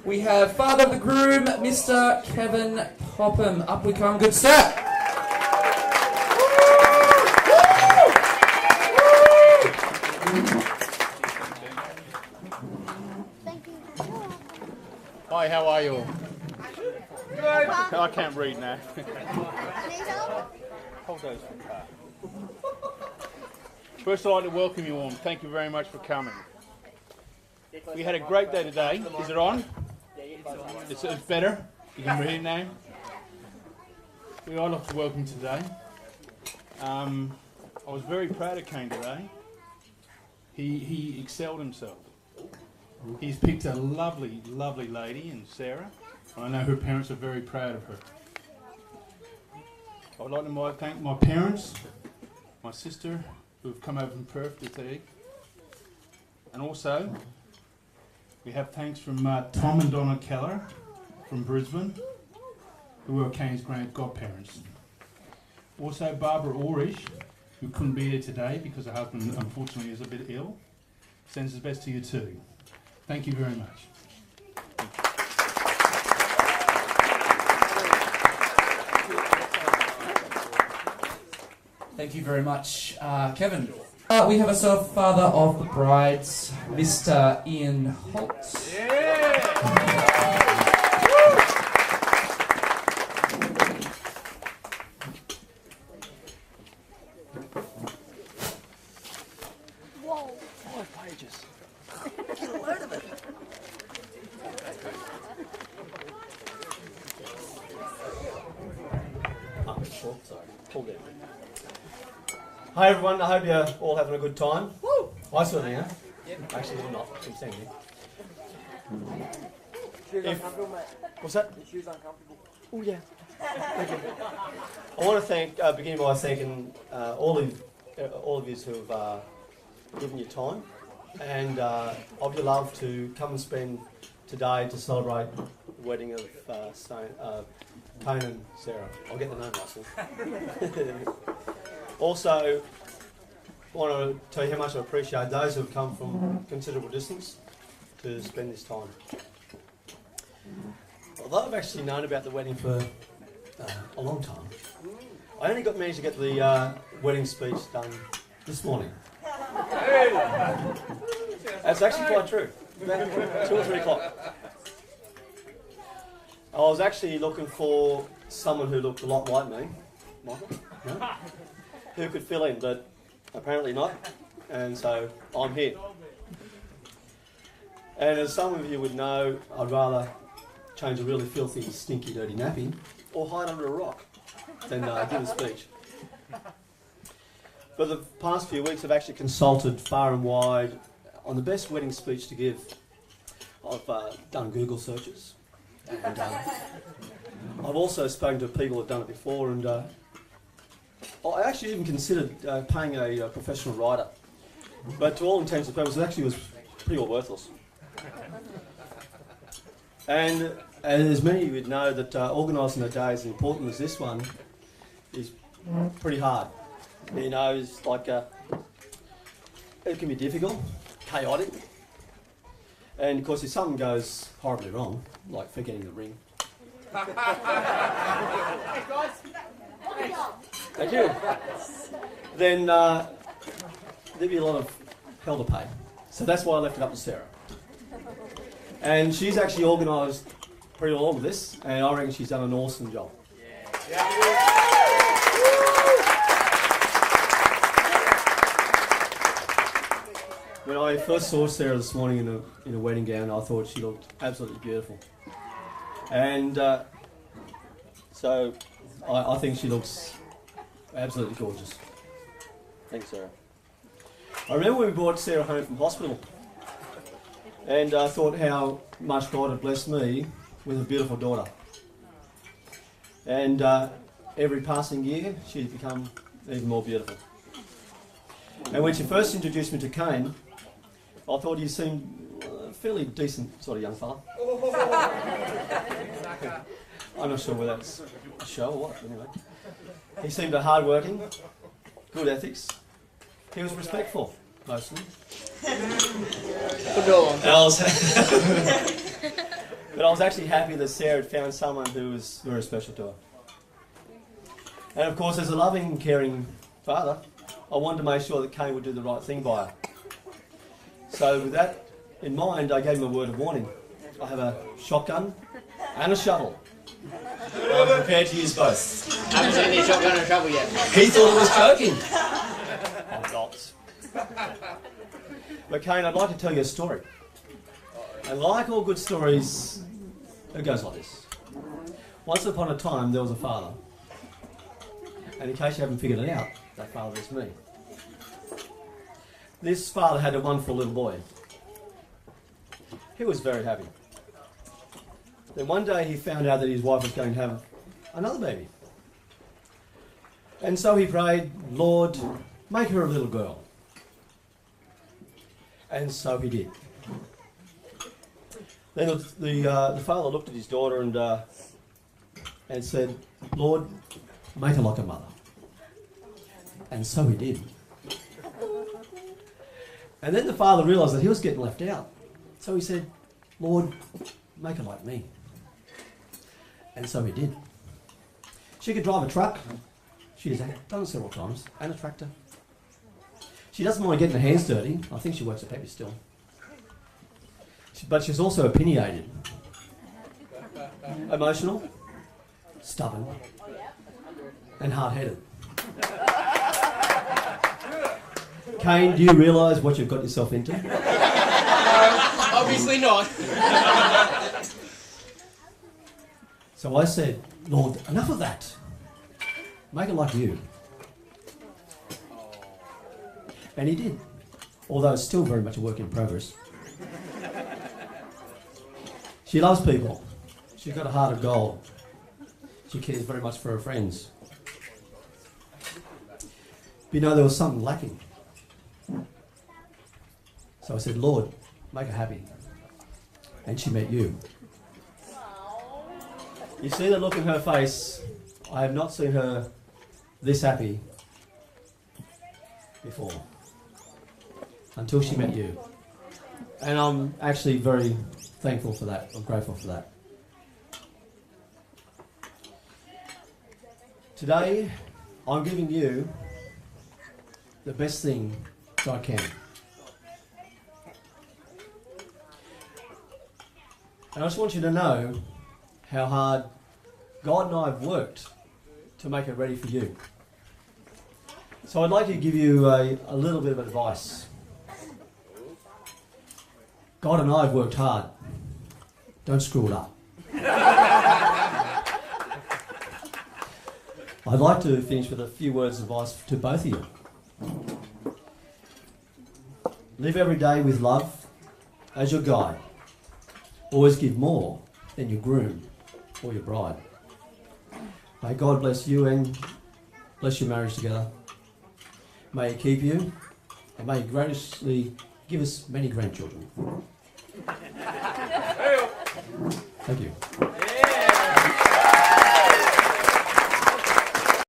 We have father of the groom, Mr. Kevin Popham. Up we come, good sir. Hi, how are you all? Good. I can't read now. Hold those for the car. First, I'd like to welcome you all and thank you very much for coming. We had a great day today. Is it on? It's better. You can read it now. I'd like to welcome you today. I was very proud of Kane today. He excelled himself. He's picked a lovely, lovely lady in Sarah. I know her parents are very proud of her. I would like to thank my parents, my sister, who have come over from Perth today. And also, we have thanks from Tom and Donna Keller from Brisbane, who are Kane's godparents. Also, Barbara Orish, who couldn't be here today because her husband, unfortunately, is a bit ill, sends his best to you too. Thank you very much. Thank you very much, Kevin. We have a father of the brides, Mr. Ian Holt. Yeah. Whoa. 5 pages. Get a load of it. Sorry, pulled it. Hi everyone, I hope you're all having a good time. Woo! I certainly am. Yep. Actually, I'm not. I'm standing here. Shoes uncomfortable, mate. What's that? Your shoes uncomfortable. Oh yeah. Thank you. I want to begin by thanking all of you who have given your time and of your love to come and spend today to celebrate the wedding of Kane and Sarah. I'll get the name right. Also, I want to tell you how much I appreciate those who have come from considerable distance to spend this time. Although I've actually known about the wedding for a long time, I only managed to get the wedding speech done this morning. That's actually quite true. About 2 or 3 o'clock. I was actually looking for someone who looked a lot like me, Michael, no? Who could fill in, but apparently not, and so I'm here. And as some of you would know, I'd rather change a really filthy, stinky, dirty nappy or hide under a rock than give a speech. For the past few weeks, I've actually consulted far and wide on the best wedding speech to give. I've done Google searches, and I've also spoken to people who've done it before, and I actually even considered paying a professional writer, but to all intents and purposes, it actually was pretty well worthless. And as many of you would know, that organising a day as important as this one is pretty hard. You know, it's like it can be difficult, chaotic, and of course, if something goes horribly wrong, like forgetting the ring. Thank you. Then there'd be a lot of hell to pay. So that's why I left it up to Sarah. And she's actually organised pretty well all of this, and I reckon she's done an awesome job. When I first saw Sarah this morning in a wedding gown, I thought she looked absolutely beautiful. And so I think she looks absolutely gorgeous. Thanks, Sarah. I remember when we brought Sarah home from hospital, and I thought how much God had blessed me with a beautiful daughter. And every passing year, she'd become even more beautiful. And when she first introduced me to Kane, I thought he seemed a fairly decent sort of young fella. I'm not sure whether that's a show or what, but anyway. He seemed hard-working, good ethics. He was respectful, mostly. But I was actually happy that Sarah had found someone who was very special to her. And of course, as a loving, caring father, I wanted to make sure that Kane would do the right thing by her. So with that in mind, I gave him a word of warning. I have a shotgun and a shovel. I'm prepared to use both. Haven't seen any shotgun or shovel yet. He thought I was joking. I'm not. But Kane, I'd like to tell you a story. And like all good stories, it goes like this. Once upon a time, there was a father. And in case you haven't figured it out, that father is me. This father had a wonderful little boy. He was very happy. Then one day he found out that his wife was going to have another baby. And so he prayed, Lord, make her a little girl. And so he did. Then the father looked at his daughter and said, Lord, make her like a mother. And so he did. And then the father realised that he was getting left out. So he said, Lord, make her like me. And so he did. She could drive a truck. She's done it several times. And a tractor. She doesn't mind getting her hands dirty. I think she works at Peppy still. But she's also opinionated. Emotional. Stubborn. And hard-headed. Kane, do you realise what you've got yourself into? Obviously not. So I said, Lord, enough of that. Make it like you. And he did. Although it's still very much a work in progress. She loves people. She's got a heart of gold. She cares very much for her friends. But you know, there was something lacking. So I said, Lord, make her happy. And she met you. You see the look in her face. I have not seen her this happy before. Until she met you. And I'm actually very thankful for that. I'm grateful for that. Today, I'm giving you the best thing that I can. And I just want you to know how hard God and I have worked to make it ready for you. So I'd like to give you a little bit of advice. God and I have worked hard. Don't screw it up. I'd like to finish with a few words of advice to both of you. Live every day with love as your guide. Always give more than your groom or your bride. May God bless you and bless your marriage together. May He keep you and may He graciously give us many grandchildren. Thank you.